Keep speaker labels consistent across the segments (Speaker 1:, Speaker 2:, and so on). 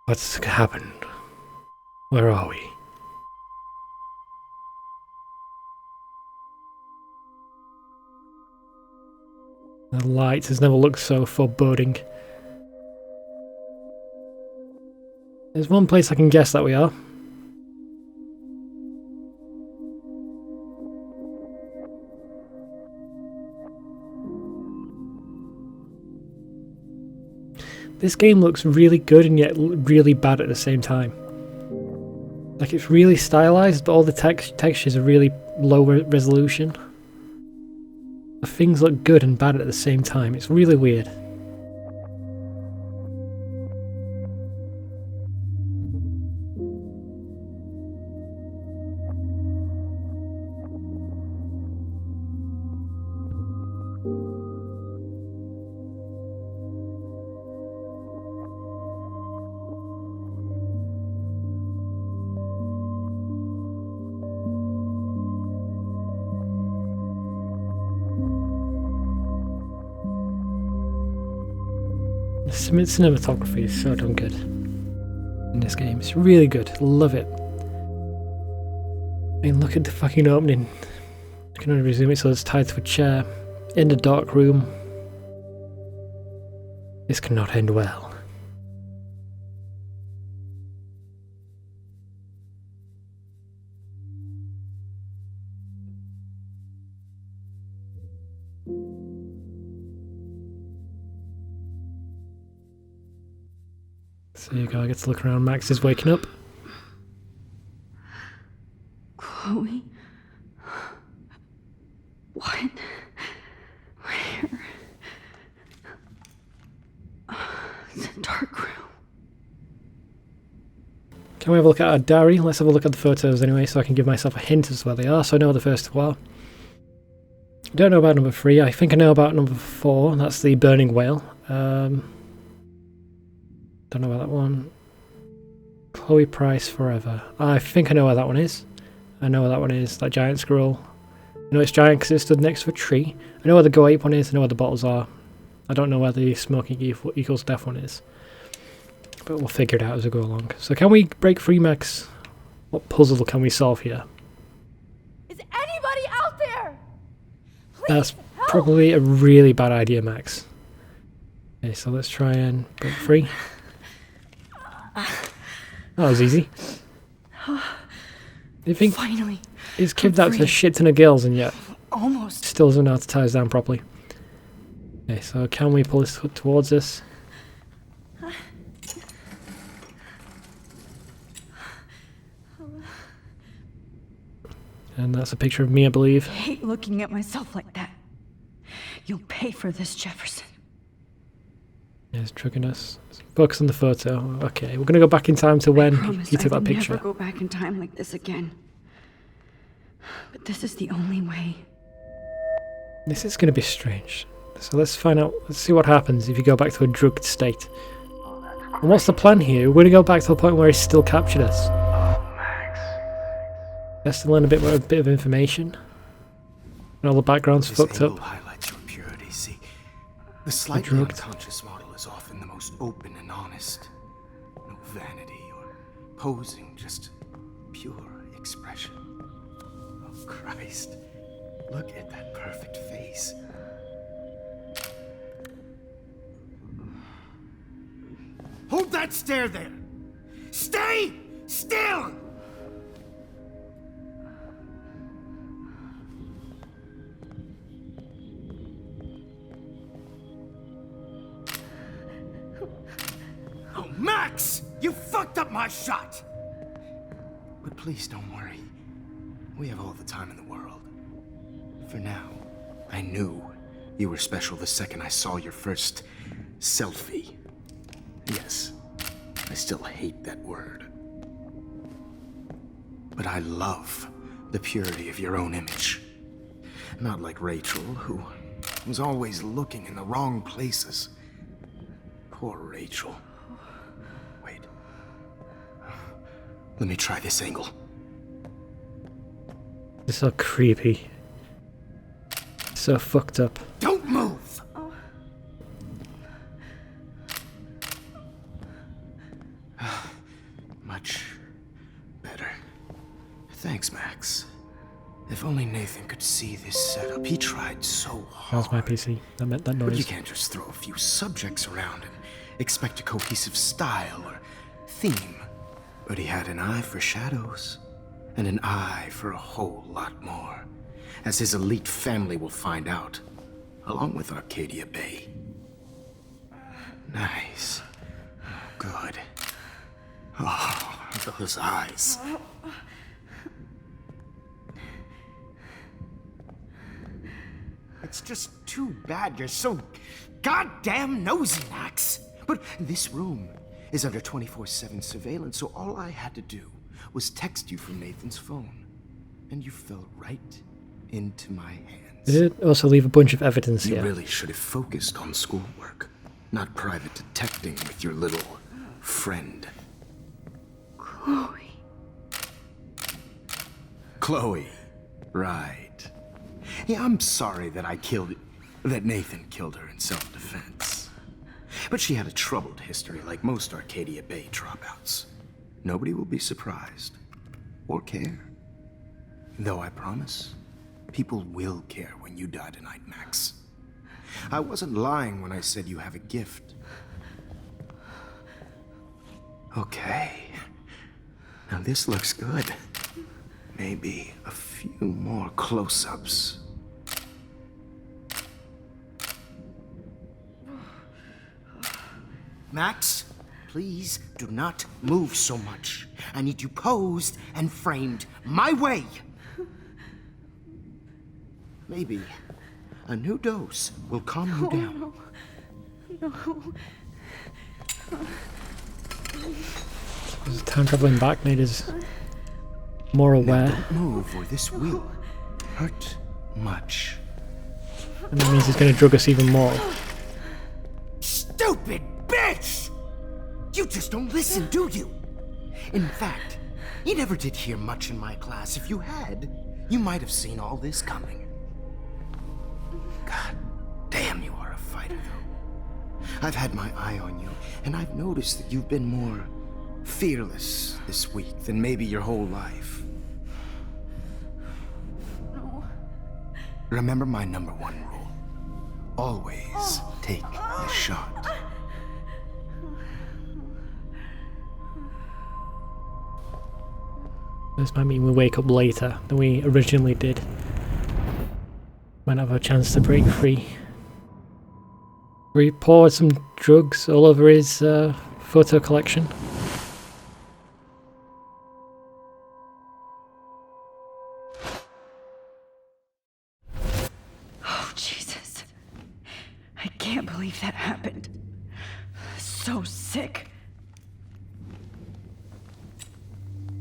Speaker 1: What's happened? Where are we? The light has never looked so foreboding. There's one place I can guess that we are. This game looks really good and yet really bad at the same time. Like, it's really stylized, but all the textures are really low resolution. The things look good and bad at the same time. It's really weird. The cinematography is so damn good in this game. It's really good. Love it. I mean, look at the fucking opening. I can only resume it so it's tied to a chair in the dark room. This cannot end well. So you go, I get to look around. Max is waking up.
Speaker 2: Chloe? What? Where? It's a dark room.
Speaker 1: Can we have a look at our diary? Let's have a look at the photos anyway, so I can give myself a hint as to where they are, so I know where the first two are. I don't know about number 3. I think I know about number 4. That's the burning whale. Don't know about that one. Chloe Price Forever. I think I know where that one is. I know where that one is. That giant squirrel. I know it's giant because it stood next to a tree. I know where the Go Ape one is. I know where the bottles are. I don't know where the Smoking Equals Death one is. But we'll figure it out as we go along. So can we break free, Max? What puzzle can we solve here?
Speaker 2: Is anybody out there? Please,
Speaker 1: That's
Speaker 2: help!
Speaker 1: probably a really bad idea, Max. Okay, so let's try and break free. That was easy. You think
Speaker 2: Finally.
Speaker 1: he's kidnapped
Speaker 2: free.
Speaker 1: a shit ton of girls and yet
Speaker 2: Almost.
Speaker 1: still doesn't know how to tie us down properly. Okay, so can we pull this towards us? And that's a picture of me, I believe.
Speaker 2: I hate looking at myself like that. You'll pay for this, Jefferson.
Speaker 1: Yeah, it's tricking us. Focus on the photo. Okay, we're gonna go back in time to when
Speaker 2: Promise
Speaker 1: you took
Speaker 2: I
Speaker 1: that
Speaker 2: will
Speaker 1: picture.
Speaker 2: never go back in time like this again. But this is the only way.
Speaker 1: This is gonna be strange. So let's find out. Let's see what happens if you go back to a drugged state. And what's the plan here? We're gonna go back to the point where he's still captured us. Let's to learn a bit of information. And all the background's
Speaker 3: This
Speaker 1: fucked
Speaker 3: angle
Speaker 1: up.
Speaker 3: highlights your purity. See, the slightly
Speaker 1: drugged.
Speaker 3: unconscious model is often the most open and honest. No vanity or posing, just pure expression. Oh Christ! Look at that perfect face. Hold that stare there. Stay still. Oh, Max! You fucked up my shot! But please don't worry. We have all the time in the world. For now, I knew you were special the second I saw your first selfie. Yes, I still hate that word. But I love the purity of your own image. Not like Rachel, who was always looking in the wrong places. Poor Rachel. Wait. Let me try this angle.
Speaker 1: It's so creepy. So fucked up.
Speaker 3: Don't move! Much better. Thanks, Max. If only Nathan could see this setup. He tried so
Speaker 1: That
Speaker 3: hard.
Speaker 1: was my PC. That meant that
Speaker 3: But you
Speaker 1: noise.
Speaker 3: can't just throw a few subjects around and expect a cohesive style or theme. But he had an eye for shadows, and an eye for a whole lot more, as his elite family will find out, along with Arcadia Bay. Nice. Good. Oh, those eyes. It's just too bad you're so goddamn nosy, Max. But this room is under 24/7 surveillance, so all I had to do was text you from Nathan's phone. And you fell right into my hands.
Speaker 1: Did it also leave a bunch of evidence
Speaker 3: You
Speaker 1: here?
Speaker 3: really should have focused on schoolwork, not private detecting with your little friend.
Speaker 2: Chloe.
Speaker 3: Chloe. Right. Yeah, I'm sorry that Nathan killed her in self-defense. But she had a troubled history like most Arcadia Bay dropouts. Nobody will be surprised. Or care. Though I promise, people will care when you die tonight, Max. I wasn't lying when I said you have a gift. Okay. Now this looks good. Maybe a few more close-ups. Max, please do not move so much. I need you posed and framed my way. Maybe a new dose will calm you down.
Speaker 1: Time traveling back made us more aware,
Speaker 3: Don't move or this will hurt much.
Speaker 1: and that means he's going to drug us even more.
Speaker 3: Stupid bitch! You just don't listen, do you? In fact, you never did hear much in my class. If you had, you might have seen all this coming. God damn, you are a fighter, though. I've had my eye on you, and I've noticed that you've been more fearless this week than maybe your whole life.
Speaker 2: No.
Speaker 3: Remember my #1 rule. Always take the shot.
Speaker 1: This might mean we wake up later than we originally did. Might not have a chance to break free. We poured some drugs all over his photo collection.
Speaker 2: Oh, Jesus. I can't believe that happened. So sick.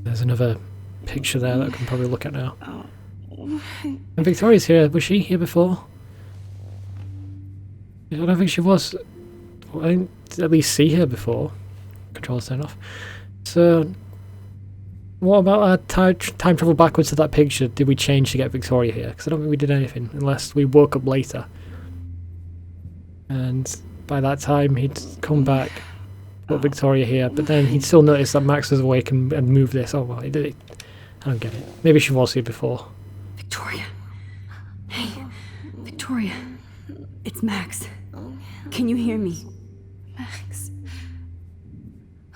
Speaker 1: There's another picture there that I can probably look at now. And Victoria's here. Was she here before? I don't think she was. I didn't at least see her before. Controls turned off. So, what about our time travel backwards to that picture? Did we change to get Victoria here? Because I don't think we did anything, unless we woke up later. And by that time, he'd come back, put Victoria here, but then he'd still notice that Max was awake and moved this. Oh, well, he did it. I don't get it. Maybe she was here before.
Speaker 2: Victoria. Hey, Victoria. It's Max. Can you hear me?
Speaker 4: Max.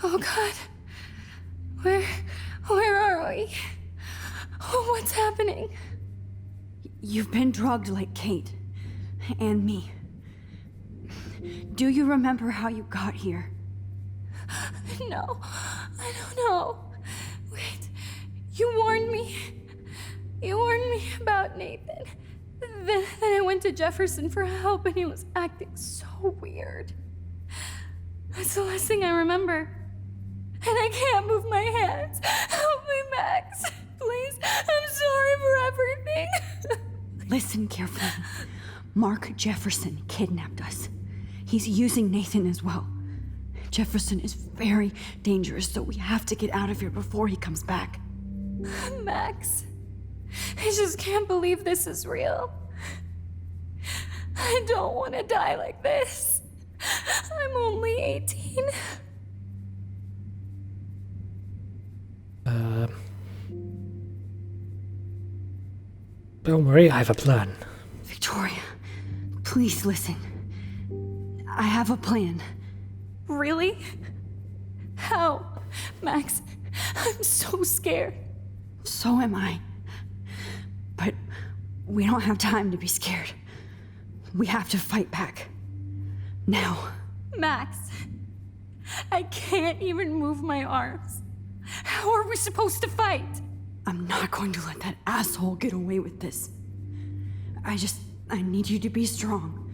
Speaker 4: Oh God. Where are we? Oh, what's happening?
Speaker 2: You've been drugged like Kate. And me. Do you remember how you got here?
Speaker 4: No, I don't know. Wait, you warned me. You warned me about Nathan. Then I went to Jefferson for help and he was acting so weird. That's the last thing I remember. And I can't move my hands. Help me, Max. Please, I'm sorry for everything.
Speaker 2: Listen carefully. Mark Jefferson kidnapped us. He's using Nathan as well. Jefferson is very dangerous, so we have to get out of here before he comes back.
Speaker 4: Max, I just can't believe this is real. I don't want to die like this. I'm only 18.
Speaker 1: Don't worry, I have a plan.
Speaker 2: Victoria, please listen. I have a plan.
Speaker 4: Really? How? Max, I'm so scared.
Speaker 2: So am I. But we don't have time to be scared. We have to fight back. Now.
Speaker 4: Max, I can't even move my arms. How are we supposed to fight?
Speaker 2: I'm not going to let that asshole get away with this. I need you to be strong.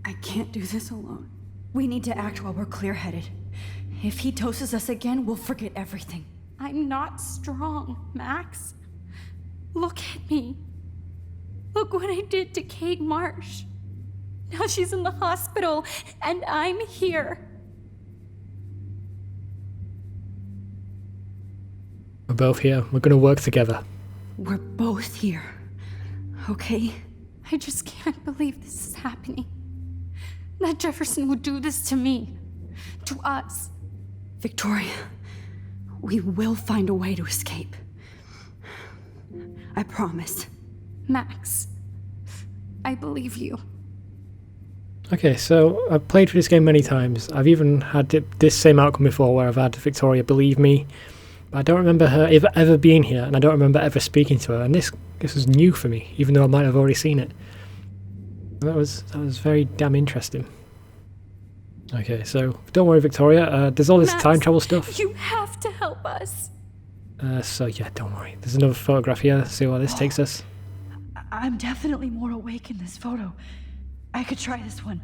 Speaker 2: I can't do this alone. We need to act while we're clear-headed. If he doses us again, we'll forget everything.
Speaker 4: I'm not strong, Max. Look at me. Look what I did to Kate Marsh. Now she's in the hospital, and I'm here.
Speaker 1: We're both here. We're gonna work together.
Speaker 2: We're both here. Okay?
Speaker 4: I just can't believe this is happening. That Jefferson would do this to me. To us.
Speaker 2: Victoria, we will find a way to escape. I promise.
Speaker 4: Max, I believe you.
Speaker 1: Okay, so I've played through this game many times. I've even had this same outcome before where I've had Victoria believe me. But I don't remember her ever being here, and I don't remember ever speaking to her. And this was new for me, even though I might have already seen it. That was very damn interesting. Okay, so don't worry, Victoria. There's all this
Speaker 4: Max,
Speaker 1: time travel stuff.
Speaker 4: You have to help us.
Speaker 1: So yeah, don't worry. There's another photograph here. See where this takes us.
Speaker 2: I'm definitely more awake in this photo. I could try this one.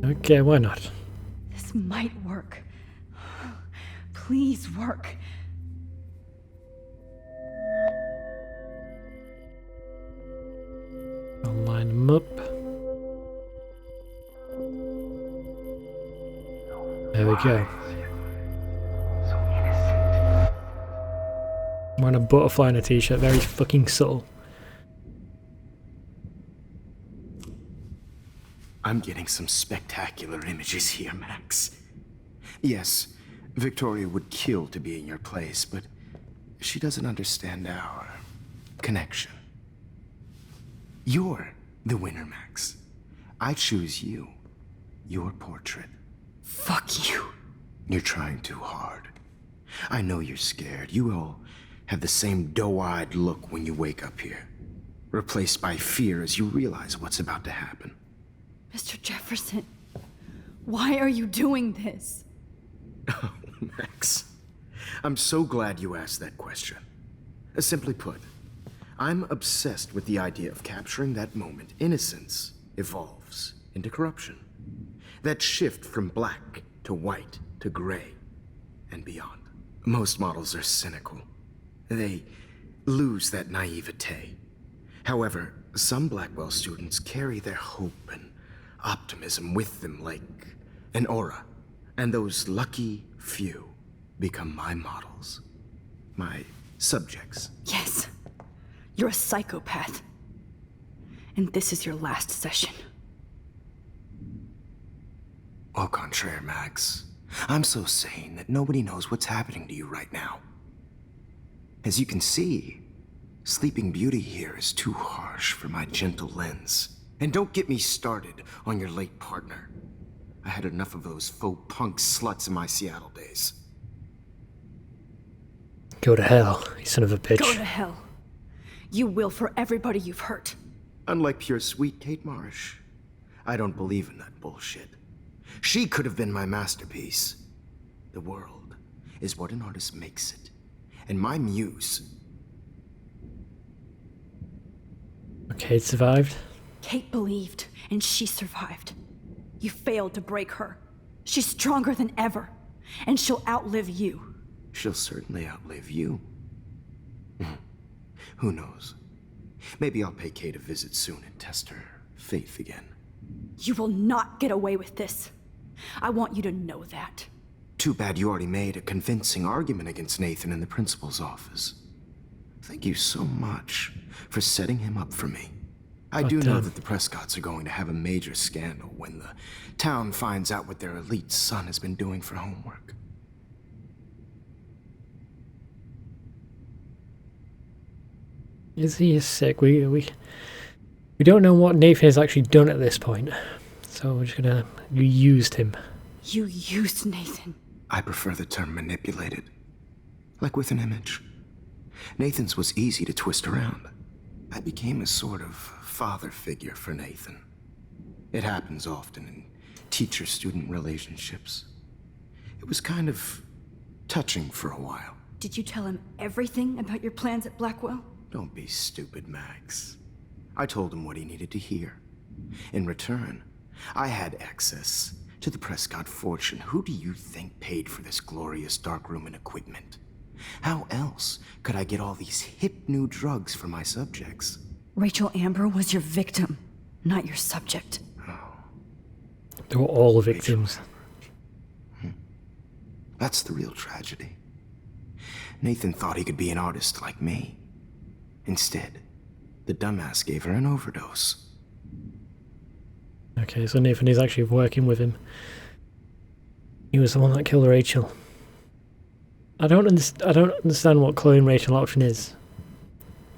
Speaker 1: Okay, why not?
Speaker 2: This might work. Please work.
Speaker 1: I'll line them up. There we go. I'm wearing a butterfly in a t-shirt, very fucking subtle.
Speaker 3: I'm getting some spectacular images here, Max. Yes, Victoria would kill to be in your place, but she doesn't understand our connection. You're the winner, Max. I choose you. Your portrait.
Speaker 2: Fuck you.
Speaker 3: You're trying too hard. I know you're scared. You all have the same doe-eyed look when you wake up here, replaced by fear as you realize what's about to happen.
Speaker 2: Mr. Jefferson, why are you doing this?
Speaker 3: Oh, Max. I'm so glad you asked that question. Simply put, I'm obsessed with the idea of capturing that moment innocence evolves into corruption. That shift from black to white to gray and beyond. Most models are cynical. They lose that naivete. However, some Blackwell students carry their hope and optimism with them like an aura. And those lucky few become my models. My subjects.
Speaker 2: Yes. You're a psychopath. And this is your last session.
Speaker 3: Au contraire, Max. I'm so sane that nobody knows what's happening to you right now. As you can see, Sleeping Beauty here is too harsh for my gentle lens. And don't get me started on your late partner. I had enough of those faux punk sluts in my Seattle days.
Speaker 1: Go to hell, you son of a bitch.
Speaker 2: Go to hell. You will for everybody you've hurt.
Speaker 3: Unlike pure sweet Kate Marsh, I don't believe in that bullshit. She could have been my masterpiece. The world is what an artist makes it. And my muse...
Speaker 1: Kate survived.
Speaker 2: Kate believed, and she survived. You failed to break her. She's stronger than ever, and she'll outlive you.
Speaker 3: She'll certainly outlive you. Who knows? Maybe I'll pay Kate a visit soon and test her faith again.
Speaker 2: You will not get away with this. I want you to know that.
Speaker 3: Too bad you already made a convincing argument against Nathan in the principal's office. Thank you so much for setting him up for me. I do know that the Prescotts are going to have a major scandal when the town finds out what their elite son has been doing for homework.
Speaker 1: Is he sick? We don't know what Nathan has actually done at this point, so we're just gonna. You used him.
Speaker 2: You used Nathan.
Speaker 3: I prefer the term manipulated. Like with an image. Nathan's was easy to twist around. I became a sort of father figure for Nathan. It happens often in teacher-student relationships. It was kind of touching for a while.
Speaker 2: Did you tell him everything about your plans at Blackwell?
Speaker 3: Don't be stupid, Max. I told him what he needed to hear. In return, I had access to the Prescott fortune. Who do you think paid for this glorious darkroom and equipment? How else could I get all these hip new drugs for my subjects?
Speaker 2: Rachel Amber was your victim, not your subject.
Speaker 1: They were all victims.
Speaker 3: That's the real tragedy. Nathan thought he could be an artist like me. Instead, the dumbass gave her an overdose.
Speaker 1: Okay, so Nathan is actually working with him. He was the one that killed Rachel. I don't understand what Chloe and Rachel option is.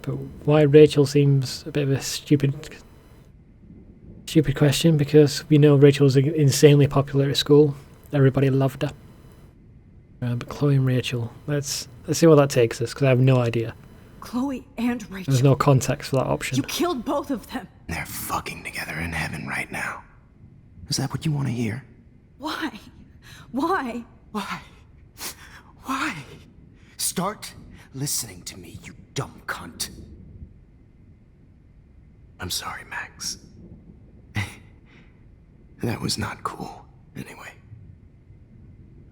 Speaker 1: But why Rachel seems a bit of a stupid question, because we know Rachel was insanely popular at school. Everybody loved her. But Chloe and Rachel, let's see where that takes us, because I have no idea.
Speaker 2: Chloe and Rachel.
Speaker 1: There's no context for that option.
Speaker 2: You killed both of them.
Speaker 3: They're fucking together in heaven right now. Is that what you want to hear?
Speaker 2: Why? Why?
Speaker 3: Why? Why? Start listening to me, you dumb cunt. I'm sorry, Max. That was not cool. Anyway.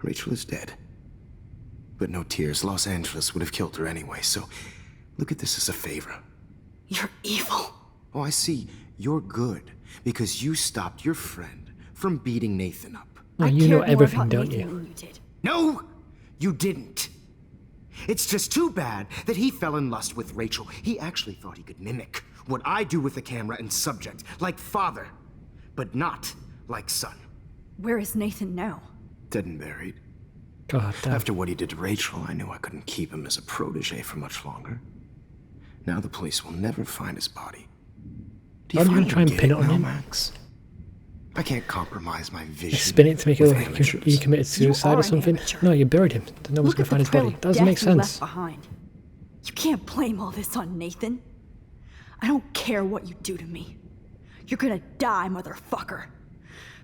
Speaker 3: Rachel is dead. But no tears. Los Angeles would have killed her anyway, so look at this as a favor.
Speaker 2: You're evil.
Speaker 3: Oh, I see. You're good because you stopped your friend from beating Nathan up.
Speaker 1: Oh,
Speaker 2: I
Speaker 1: you know
Speaker 2: cared more
Speaker 1: everything,
Speaker 2: about
Speaker 1: don't
Speaker 2: Nathan
Speaker 1: you?
Speaker 2: than you did.
Speaker 3: No, you didn't. It's just too bad that he fell in lust with Rachel. He actually thought he could mimic what I do with the camera and subject, like father, but not like son.
Speaker 2: Where is Nathan now?
Speaker 3: Dead and buried.
Speaker 1: God damn.
Speaker 3: After what he did to Rachel, I knew I couldn't keep him as a protege for much longer. Now the police will never find his body. Do
Speaker 1: Are you gonna
Speaker 3: finally
Speaker 1: try and
Speaker 3: get
Speaker 1: pin it on
Speaker 3: now,
Speaker 1: him?
Speaker 3: Max? I can't compromise my vision.
Speaker 1: Spin it to make it
Speaker 3: with
Speaker 1: look like
Speaker 3: amateurs.
Speaker 1: you committed suicide
Speaker 2: are
Speaker 1: or
Speaker 2: an
Speaker 1: something.
Speaker 2: amateur.
Speaker 1: No, you buried him. No one's
Speaker 2: Look
Speaker 1: gonna
Speaker 2: at
Speaker 1: find
Speaker 2: the
Speaker 1: his
Speaker 2: trail
Speaker 1: body.
Speaker 2: of
Speaker 1: Doesn't make
Speaker 2: death you left
Speaker 1: sense.
Speaker 2: behind. You can't blame all this on Nathan. I don't care what you do to me. You're gonna die, motherfucker.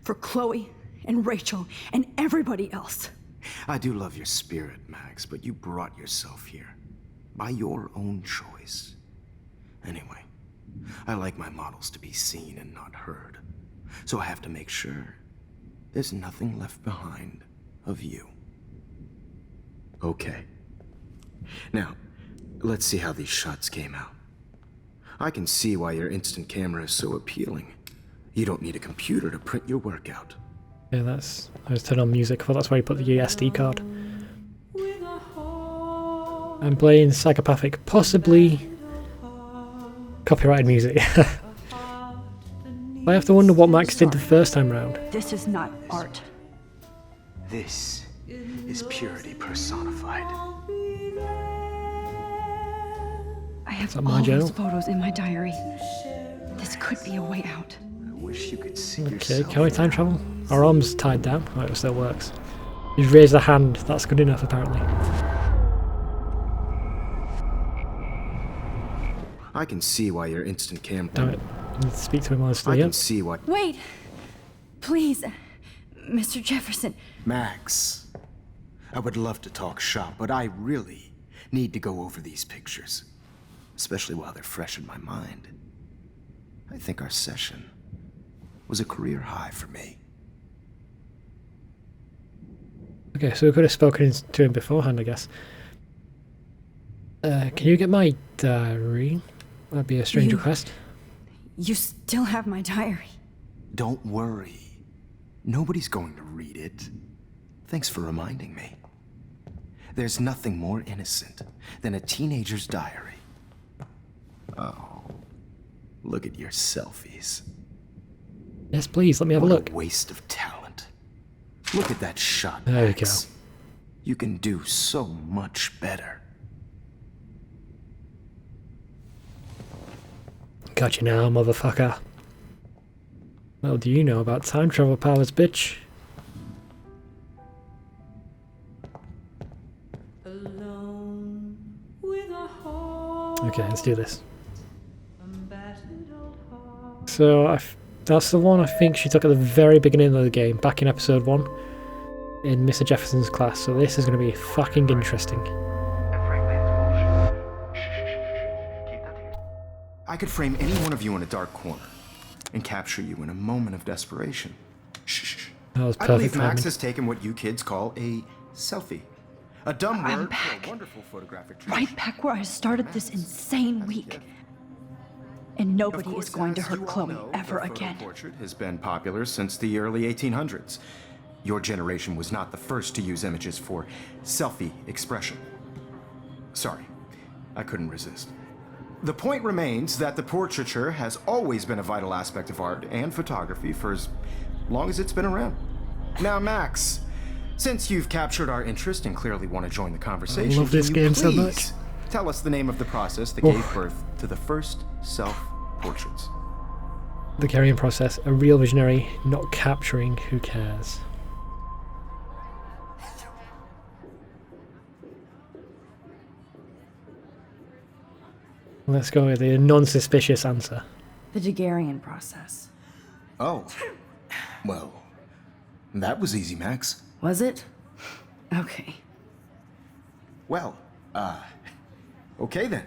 Speaker 2: For Chloe and Rachel and everybody else.
Speaker 3: I do love your spirit, Max, but you brought yourself here. By your own choice. Anyway, I like my models to be seen and not heard. So I have to make sure there's nothing left behind of you. Okay. Now, let's see how these shots came out. I can see why your instant camera is so appealing. You don't need a computer to print your work out.
Speaker 1: Yeah, I was turning on music. I thought that's where you put the SD card. I'm playing Psychopathic, possibly copyrighted music. I have to wonder what Max did the first time round.
Speaker 2: This is not art.
Speaker 3: This is purity personified.
Speaker 2: I have
Speaker 1: that my
Speaker 2: all
Speaker 1: journal?
Speaker 2: those photos in my diary. This could be a way out.
Speaker 3: I wish you could see
Speaker 1: Okay,
Speaker 3: yourself.
Speaker 1: can we time travel? Our arm's tied down. Oh, it still works. You've raised a hand. That's good enough, apparently.
Speaker 3: I can see why your instant camera.
Speaker 1: Damn it. I need to speak to him while I'm still
Speaker 3: I
Speaker 1: here.
Speaker 3: can see why.
Speaker 2: Wait! Please, Mr. Jefferson.
Speaker 3: Max, I would love to talk shop, but I really need to go over these pictures, especially while they're fresh in my mind. I think our session was a career high for me.
Speaker 1: Okay, so we could have spoken to him beforehand, I guess. Can you get my diary? That'd be a strange
Speaker 2: You-
Speaker 1: request.
Speaker 2: You still have my diary.
Speaker 3: Don't worry. Nobody's going to read it. Thanks for reminding me. There's nothing more innocent than a teenager's diary. Oh, look at your selfies.
Speaker 1: Yes, please, let me have a
Speaker 3: What
Speaker 1: look.
Speaker 3: a waste of talent. Look at that shot,
Speaker 1: There we
Speaker 3: Max.
Speaker 1: go.
Speaker 3: You can do so much better.
Speaker 1: Got you now, motherfucker. What do you know about time travel powers, bitch? Okay, let's do this. So, that's the one I think she took at the very beginning of the game, back in episode 1, in Mr. Jefferson's class, so this is going to be fucking interesting.
Speaker 3: I could frame any one of you in a dark corner and capture you in a moment of desperation. Shh.
Speaker 1: That was
Speaker 3: I
Speaker 1: perfect
Speaker 3: believe Max
Speaker 1: timing.
Speaker 3: has taken what you kids call a selfie. A dumb
Speaker 2: I'm
Speaker 3: word
Speaker 2: back.
Speaker 3: for a wonderful photographic
Speaker 2: Right back where I started this insane week. And
Speaker 3: Of
Speaker 2: nobody
Speaker 3: course,
Speaker 2: is going to
Speaker 3: as
Speaker 2: hurt
Speaker 3: you all
Speaker 2: Chloe
Speaker 3: know,
Speaker 2: ever
Speaker 3: the photo
Speaker 2: again.
Speaker 3: portrait has been popular since the early 1800s. Your generation was not the first to use images for selfie expression. Sorry, I couldn't resist. The point remains that the portraiture has always been a vital aspect of art and photography for as long as it's been around. Now, Max, since you've captured our interest and clearly want to join the conversation,
Speaker 1: love this
Speaker 3: can you
Speaker 1: game so
Speaker 3: please
Speaker 1: much.
Speaker 3: tell us the name of the process that
Speaker 1: Oh.
Speaker 3: gave birth to the first self-portraits?
Speaker 1: The carrying process, a real visionary, not capturing, who cares? Let's go with the non-suspicious answer.
Speaker 2: The Daguerrean process.
Speaker 3: Oh. Well, that was easy, Max.
Speaker 2: Was it? Okay.
Speaker 3: Well, okay then.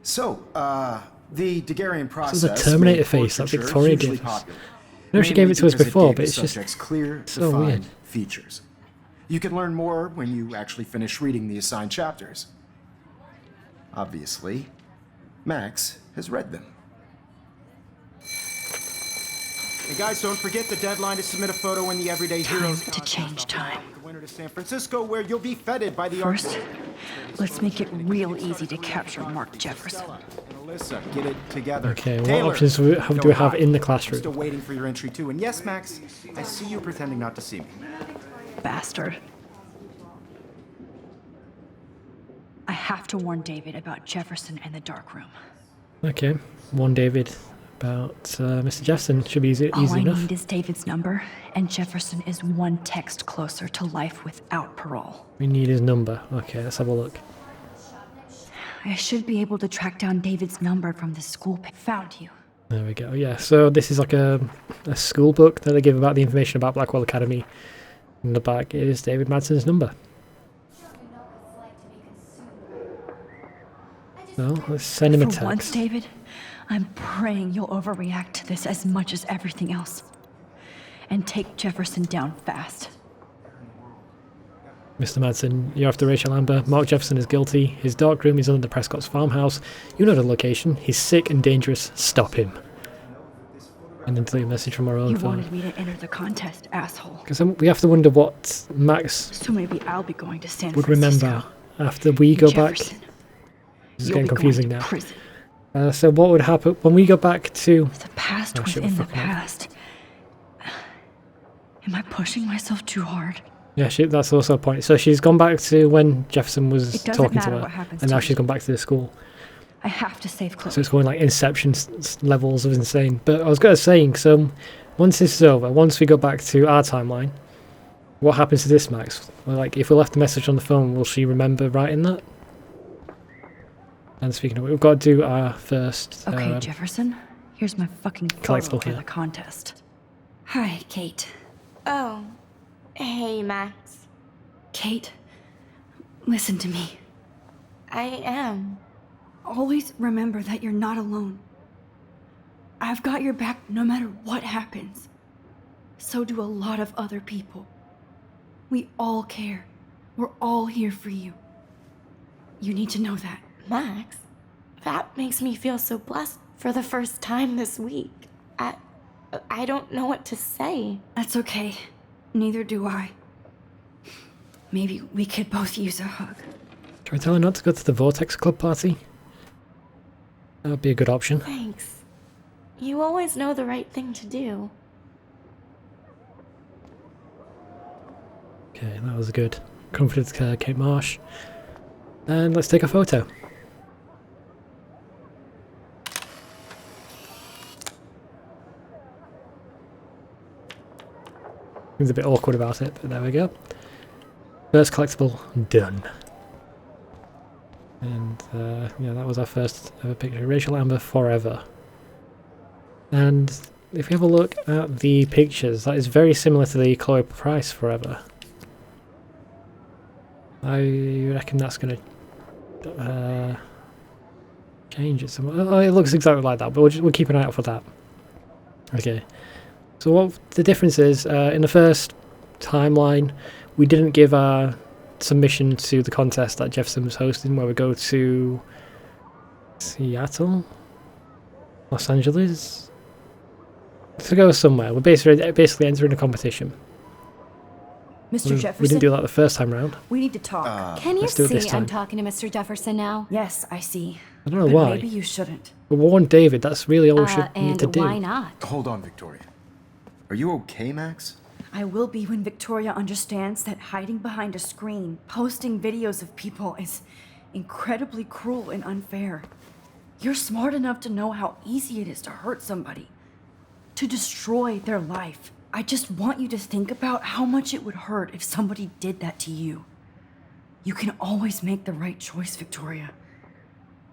Speaker 3: So, the Daguerrean process.
Speaker 1: is a Terminator
Speaker 3: made
Speaker 1: face that
Speaker 3: portraiture
Speaker 1: Victoria
Speaker 3: hugely
Speaker 1: gave us.
Speaker 3: popular,
Speaker 1: I know she
Speaker 3: mainly
Speaker 1: gave it to us
Speaker 3: because
Speaker 1: before,
Speaker 3: gave
Speaker 1: but
Speaker 3: the
Speaker 1: it's just
Speaker 3: subjects clear,
Speaker 1: so
Speaker 3: defined
Speaker 1: weird.
Speaker 3: features. You can learn more when you actually finish reading the assigned chapters. Obviously, Max has read them. Hey guys, don't forget the deadline to submit a photo in the Everyday Heroes
Speaker 2: to change time.
Speaker 3: The winter to San Francisco, where you'll be feted by the
Speaker 2: First, let's make it real easy to capture Mark Jefferson.
Speaker 3: And Alyssa, get it together.
Speaker 1: Okay, what
Speaker 3: Taylor,
Speaker 1: options do we
Speaker 3: don't
Speaker 1: have
Speaker 3: hide.
Speaker 1: in the
Speaker 3: I'm
Speaker 1: classroom?
Speaker 3: still waiting for your entry too. And yes, Max, I see you pretending not to see me.
Speaker 2: Bastard. I have to warn David about Jefferson and the dark room.
Speaker 1: Okay, one David about Mr. Jefferson should be easy
Speaker 2: All I
Speaker 1: enough.
Speaker 2: need is David's number, and Jefferson is one text closer to life without parole.
Speaker 1: We need his number. Okay, let's have a look.
Speaker 2: I should be able to track down David's number from the school. Found you.
Speaker 1: There we go. Yeah, so this is like a school book that they give about the information about Blackwell Academy. In the back is David Madsen's number. So let's send him a
Speaker 2: For once,
Speaker 1: text.
Speaker 2: David, I'm praying you'll overreact to this as much as everything else. And take Jefferson down fast.
Speaker 1: Mr. Madsen, you're after Rachel Amber. Mark Jefferson is guilty. His dark room is under the Prescott's farmhouse. You know the location. He's sick and dangerous. Stop him. And then delete a message from our own
Speaker 2: You
Speaker 1: phone.
Speaker 2: wanted me to enter the contest, asshole.
Speaker 1: Because we have to wonder what Max
Speaker 2: So maybe I'll be going to San
Speaker 1: would
Speaker 2: Francisco.
Speaker 1: remember after we go back.
Speaker 2: Jefferson,
Speaker 1: This is
Speaker 2: you'll
Speaker 1: getting
Speaker 2: be
Speaker 1: confusing
Speaker 2: going to
Speaker 1: now.
Speaker 2: prison.
Speaker 1: So what would happen when we go back to...
Speaker 2: The past
Speaker 1: Oh, shit,
Speaker 2: within
Speaker 1: we're
Speaker 2: the
Speaker 1: fucking up.
Speaker 2: past. Am I pushing myself too hard?
Speaker 1: Yeah, that's also a point. So she's gone back to when Jefferson was
Speaker 2: It doesn't
Speaker 1: talking to
Speaker 2: matter
Speaker 1: her.
Speaker 2: what happens
Speaker 1: And
Speaker 2: to
Speaker 1: now
Speaker 2: me.
Speaker 1: she's gone back to the school.
Speaker 2: I have to save Chloe.
Speaker 1: So it's going like Inception levels of insane. But I was going to say, so once this is over, once we go back to our timeline, what happens to this Max? Well, like, if we left a message on the phone, will she remember writing that? And speaking of it, we've got to do our first...
Speaker 2: Okay, Jefferson, here's my fucking
Speaker 1: collectible
Speaker 2: photo for
Speaker 1: here.
Speaker 2: the contest. Hi, Kate.
Speaker 4: Oh, hey, Max.
Speaker 2: Kate, listen to me.
Speaker 4: I am.
Speaker 2: Always remember that you're not alone. I've got your back no matter what happens. So do a lot of other people. We all care. We're all here for you. You need to know that.
Speaker 4: Max, that makes me feel so blessed for the first time this week. I don't know what to say.
Speaker 2: That's okay. Neither do I. Maybe we could both use a hug.
Speaker 1: Should we tell her not to go to the Vortex Club party? That would be a good option.
Speaker 4: Thanks. You always know the right thing to do.
Speaker 1: Okay, that was good. Comforted Kate Marsh. And let's take a photo. He's a bit awkward about it, but there we go. First collectible done. And yeah, that was our first ever picture. Rachel Amber Forever. And if we have a look at the pictures, that is very similar to the Chloe Price Forever. I reckon that's going to change it somewhat. Oh, it looks exactly like that, but we'll keep an eye out for that. Okay. So what the difference is, in the first timeline, we didn't give our submission to the contest that Jefferson was hosting, where we go to Seattle, Los Angeles, to go somewhere. We're basically entering a competition.
Speaker 2: Mr. Jefferson,
Speaker 1: We didn't do that the first time round.
Speaker 2: we need to talk.
Speaker 4: Can you
Speaker 1: let's do it this
Speaker 4: see
Speaker 1: time.
Speaker 4: I'm talking to Mr. Jefferson now?
Speaker 2: Yes, I see.
Speaker 1: I don't know
Speaker 2: But
Speaker 1: why.
Speaker 2: maybe you shouldn't.
Speaker 1: We warned David. That's really all we should need
Speaker 4: And
Speaker 1: to do.
Speaker 4: why not?
Speaker 5: Hold on, Victoria. Are you okay, Max?
Speaker 2: I will be when Victoria understands that hiding behind a screen, posting videos of people is incredibly cruel and unfair. You're smart enough to know how easy it is to hurt somebody, to destroy their life. I just want you to think about how much it would hurt if somebody did that to you. You can always make the right choice, Victoria.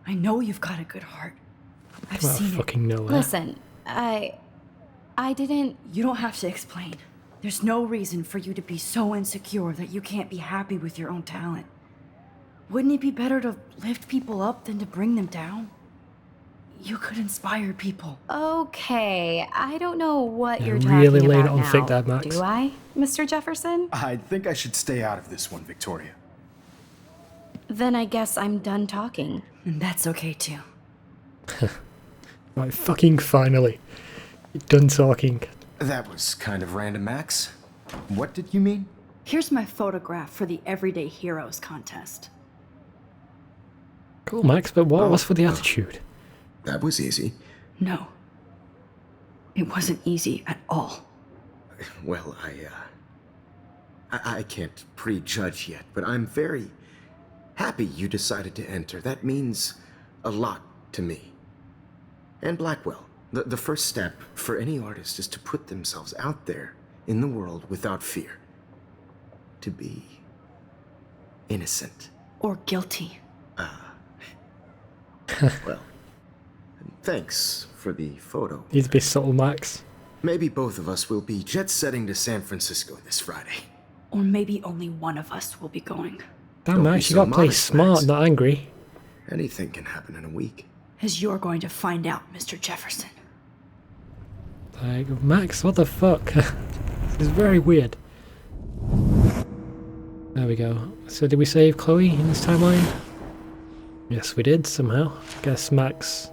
Speaker 2: I know you've got a good heart. I've
Speaker 1: Well,
Speaker 2: seen it.
Speaker 1: fucking nowhere.
Speaker 4: Listen, I didn't.
Speaker 2: You don't have to explain. There's no reason for you to be so insecure that you can't be happy with your own talent. Wouldn't it be better to lift people up than to bring them down? You could inspire people.
Speaker 4: Okay, I don't know what
Speaker 1: Yeah,
Speaker 4: you're
Speaker 1: really
Speaker 4: talking
Speaker 1: laying
Speaker 4: about
Speaker 1: it on
Speaker 4: now.
Speaker 1: thick there, Max.
Speaker 4: Do I, Mr. Jefferson?
Speaker 5: I think I should stay out of this one, Victoria.
Speaker 4: Then I guess I'm done talking.
Speaker 2: And that's okay too.
Speaker 1: Right, fucking finally. You're done talking.
Speaker 5: That was kind of random, Max. What did you mean?
Speaker 2: Here's my photograph for the Everyday Heroes contest.
Speaker 1: Cool, Max, but what was for the attitude?
Speaker 5: That was easy.
Speaker 2: No. It wasn't easy at all.
Speaker 5: Well, I can't prejudge yet, but I'm very happy you decided to enter. That means a lot to me. And Blackwell. The first step for any artist is to put themselves out there in the world without fear. To be innocent.
Speaker 2: Or guilty.
Speaker 5: Well, thanks for the photo.
Speaker 1: Need to be subtle, Max.
Speaker 5: Maybe both of us will be jet-setting to San Francisco this Friday.
Speaker 2: Or maybe only one of us will be going.
Speaker 1: Damn,
Speaker 5: Don't be
Speaker 1: Max, you
Speaker 5: so
Speaker 1: gotta play
Speaker 5: modest,
Speaker 1: smart,
Speaker 5: Max.
Speaker 1: not angry.
Speaker 5: Anything can happen in a week.
Speaker 2: As you're going to find out, Mr. Jefferson.
Speaker 1: Like, Max, what the fuck? This is very weird. There we go. So did we save Chloe in this timeline? Yes, we did, somehow. Guess Max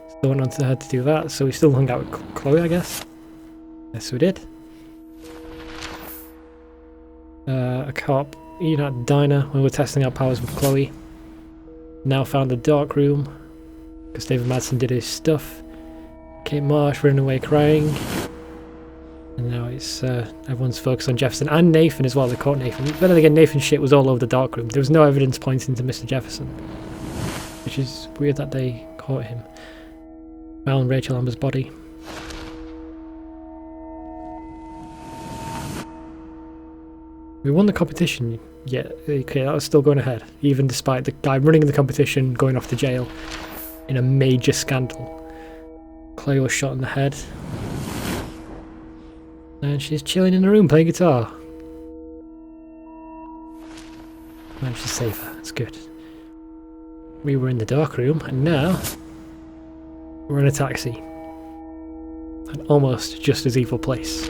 Speaker 1: still went on to had to do that, so we still hung out with Chloe, I guess. Yes, we did. A cop eating at a diner when we were testing our powers with Chloe. Now found the dark room because David Madsen did his stuff. Kate Marsh running away crying. And now it's everyone's focused on Jefferson and Nathan as well. They caught Nathan. But then again, Nathan's shit was all over the dark room. There was no evidence pointing to Mr. Jefferson, which is weird that they caught him. Found Rachel Amber's body. We won the competition, yet okay, that was still going ahead, even despite the guy running the competition going off to jail in a major scandal. Chloe was shot in the head. And she's chilling in a room playing guitar. Managed to save her, it's good. We were in the dark room, and now we're in a taxi. An almost just as evil place.